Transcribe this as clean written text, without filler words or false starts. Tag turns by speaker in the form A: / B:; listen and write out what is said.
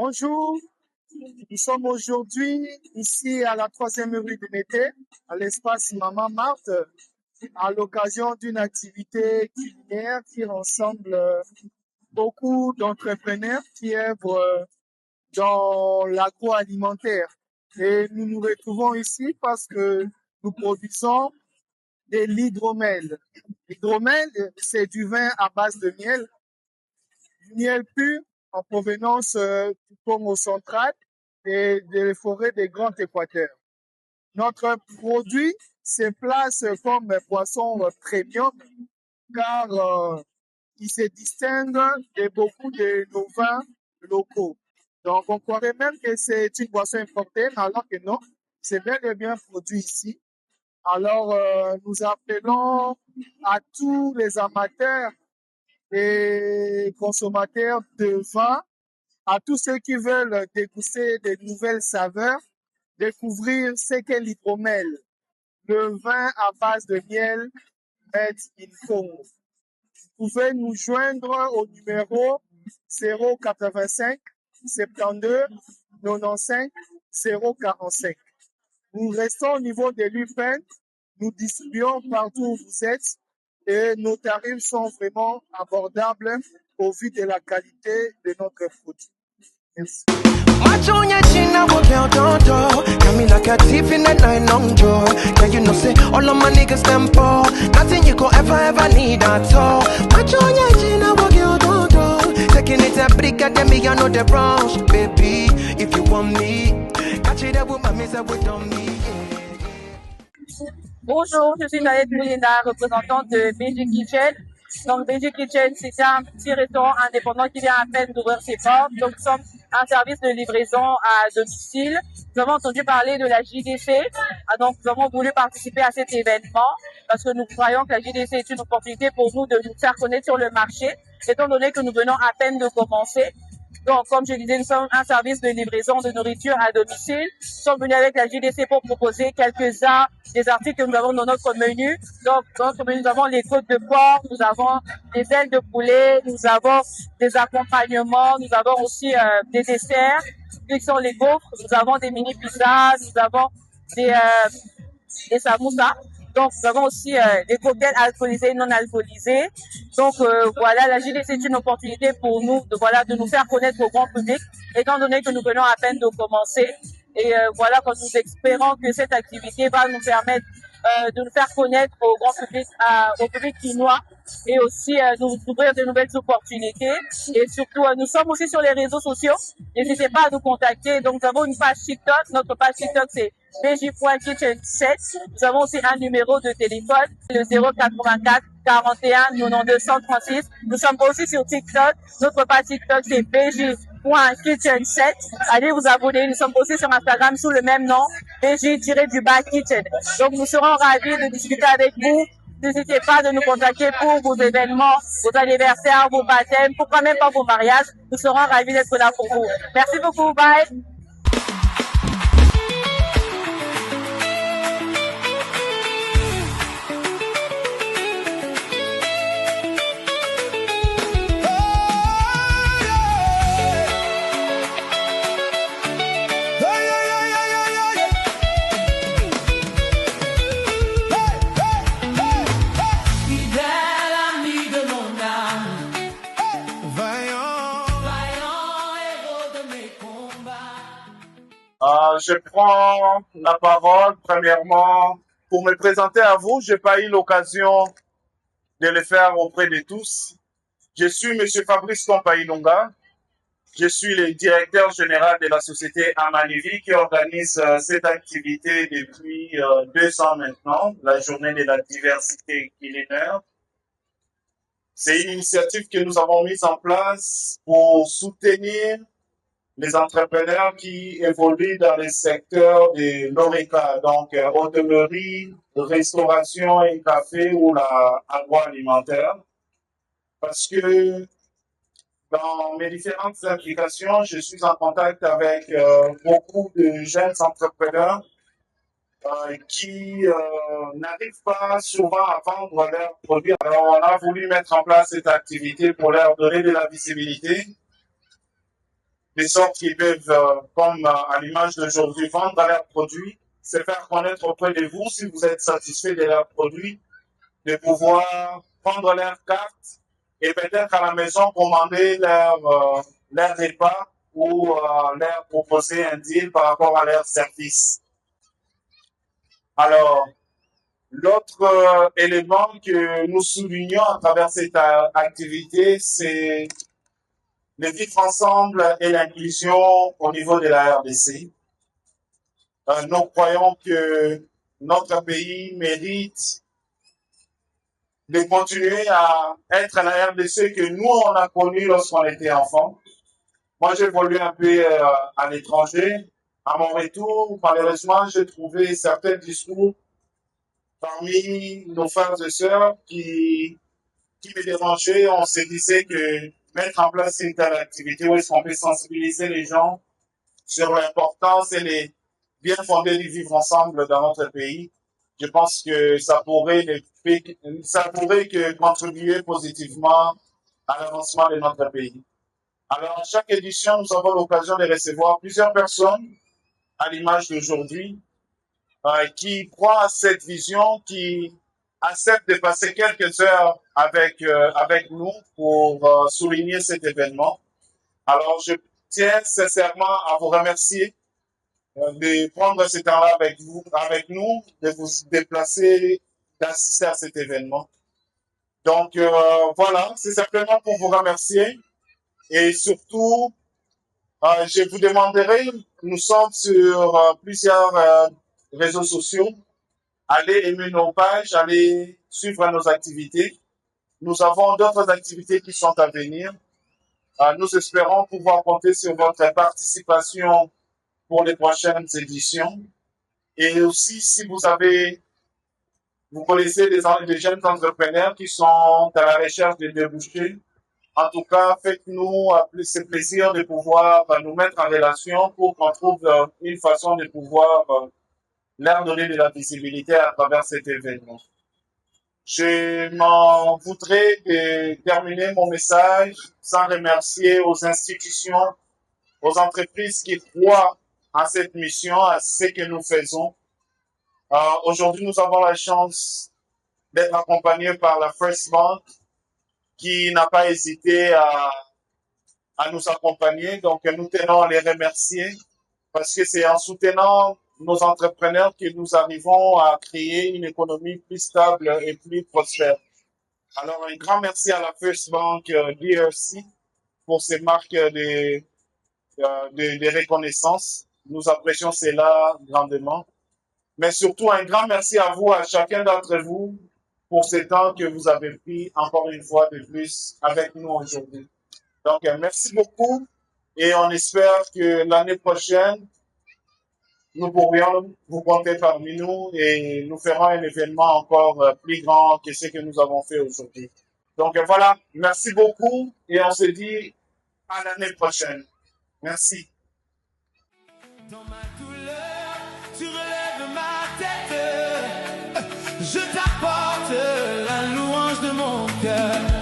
A: Bonjour, nous sommes aujourd'hui ici à la 3e rue de Mété, à l'espace Maman Marthe, à l'occasion d'une activité culinaire qui rassemble beaucoup d'entrepreneurs qui œuvrent dans l'agroalimentaire. Et nous nous retrouvons ici parce que nous produisons de l'hydromel. L'hydromel, c'est du vin à base de miel pur en provenance du Congo central et des forêts des Grands Équateurs. Notre produit se place comme un poisson premium car il se distingue de beaucoup de nos vins locaux. Donc, on croirait même que c'est une boisson importée, alors que non, c'est bel et bien produit ici. Alors, nous appelons à tous les amateurs et consommateurs de vin, à tous ceux qui veulent déguster de nouvelles saveurs, découvrir ce qu'est l'hydromel, le vin à base de miel made in Congo. Vous pouvez nous joindre au numéro 085 72 95 045. Nous restons au niveau de l'UPEN, nous distribuons partout où vous êtes et nos tarifs sont vraiment abordables au vu de la qualité de notre produit. Merci.
B: Macho on your chin, I walk out door. Got me like a thief in the night long door. Yeah, you know, say all of my niggas them poor. Nothing you could ever need at all. Macho on your chin, I walk out door. Taking it a brick at them, me, I know the branch. Baby, if you want me, catch it up with my miss up with me.
C: Bonjour, je suis Naël Moulinda, représentante de BG Kitchen. Donc BG Kitchen, c'est un petit restaurant indépendant qui vient à peine d'ouvrir ses portes. Donc nous sommes un service de livraison à domicile. Nous avons entendu parler de la JDC, donc nous avons voulu participer à cet événement parce que nous croyons que la JDC est une opportunité pour nous de nous faire connaître sur le marché, étant donné que nous venons à peine de commencer. Donc, comme je disais, nous sommes un service de livraison de nourriture à domicile. Nous sommes venus avec la JDC pour proposer quelques-uns des articles que nous avons dans notre menu. Donc, dans notre menu, nous avons les côtes de porc, nous avons des ailes de poulet, nous avons des accompagnements, nous avons aussi des desserts, qui sont les gaufres, nous avons des mini-pizzas, nous avons des samoussas. Donc, nous avons aussi des cocktails alcoolisés et non alcoolisés. Donc, voilà, la JDC est une opportunité pour nous de nous faire connaître au grand public, étant donné que nous venons à peine de commencer. Et voilà, quand nous espérons que cette activité va nous permettre de nous faire connaître au grand public, au public chinois, et aussi nous ouvrir de nouvelles opportunités. Et surtout, nous sommes aussi sur les réseaux sociaux. N'hésitez pas à nous contacter. Donc, nous avons une page TikTok. Notre page TikTok, c'est bj.kitchen7. Nous avons aussi un numéro de téléphone, le 084 41 92 136. Nous sommes aussi sur TikTok. Notre page TikTok, c'est bj.kitchen7. Allez vous abonner. Nous sommes aussi sur Instagram sous le même nom, bj-kitchen. Donc, nous serons ravis de discuter avec vous. N'hésitez pas de nous contacter pour vos événements, vos anniversaires, vos baptêmes, pourquoi même pas vos mariages. Nous serons ravis d'être là pour vous. Merci beaucoup. Bye.
A: Je prends la parole premièrement pour me présenter à vous. Je n'ai pas eu l'occasion de le faire auprès de tous. Je suis Monsieur Fabrice Compailonga. Je suis le directeur général de la société Amanivi qui organise cette activité depuis 2 ans maintenant, la journée de la diversité culinaire. C'est une initiative que nous avons mise en place pour soutenir les entrepreneurs qui évoluent dans le secteur de l'ORECA, donc hôtellerie, restauration et café ou l'agroalimentaire. Parce que dans mes différentes implications, je suis en contact avec beaucoup de jeunes entrepreneurs qui n'arrivent pas souvent à vendre leurs produits. Alors, on a voulu mettre en place cette activité pour leur donner de la visibilité
D: de sorte qu'ils peuvent, comme à l'image d'aujourd'hui, vendre leurs produits, se faire connaître auprès de vous si vous êtes satisfait de leurs produits, de pouvoir prendre leurs cartes et peut-être à la maison commander leur repas ou leur proposer un deal par rapport à leur service. Alors, l'autre élément que nous soulignons à travers cette activité, c'est le vivre ensemble et l'inclusion au niveau de la RDC. Nous croyons que notre pays mérite de continuer à être la RDC que nous, on a connue lorsqu'on était enfant. Moi, j'ai évolué un peu à l'étranger. À mon retour, malheureusement, j'ai trouvé certains discours parmi nos frères et sœurs qui me dérangeaient. On se disait que mettre en place une telle activité où est-ce qu'on peut sensibiliser les gens sur l'importance et les bien fondés du vivre ensemble dans notre pays. Je pense que ça pourrait que contribuer positivement à l'avancement de notre pays. Alors, à chaque édition, nous avons l'occasion de recevoir plusieurs personnes, à l'image d'aujourd'hui, qui croient à cette vision, qui acceptent de passer quelques heures avec nous pour souligner cet événement. Alors, je tiens sincèrement à vous remercier de prendre ce temps-là avec nous, de vous déplacer, d'assister à cet événement. Donc, voilà, c'est simplement pour vous remercier. Et surtout, je vous demanderai, nous sommes sur plusieurs réseaux sociaux. Allez aimer nos pages, allez suivre nos activités. Nous avons d'autres activités qui sont à venir. Nous espérons pouvoir compter sur votre participation pour les prochaines éditions. Et aussi, si vous connaissez des jeunes entrepreneurs qui sont à la recherche de débouchés, en tout cas, faites-nous ce plaisir de pouvoir nous mettre en relation pour qu'on trouve une façon de pouvoir leur donner de la visibilité à travers cet événement. Je m'en voudrais de terminer mon message sans remercier aux institutions, aux entreprises qui croient à cette mission, à ce que nous faisons. Aujourd'hui, nous avons la chance d'être accompagnés par la First Bank, qui n'a pas hésité à nous accompagner. Donc, nous tenons à les remercier parce que c'est en soutenant nos entrepreneurs que nous arrivons à créer une économie plus stable et plus prospère. Alors, un grand merci à la First Bank DRC pour ces marques de reconnaissance. Nous apprécions cela grandement. Mais surtout, un grand merci à vous, à chacun d'entre vous, pour ce temps que vous avez pris encore une fois de plus avec nous aujourd'hui. Donc, merci beaucoup et on espère que l'année prochaine, nous pourrions vous compter parmi nous et nous ferons un événement encore plus grand que ce que nous avons fait aujourd'hui. Donc, voilà, merci beaucoup et on se dit à l'année prochaine. Merci.
B: Dans ma douleur, tu relèves ma tête. Je t'apporte la louange de mon cœur.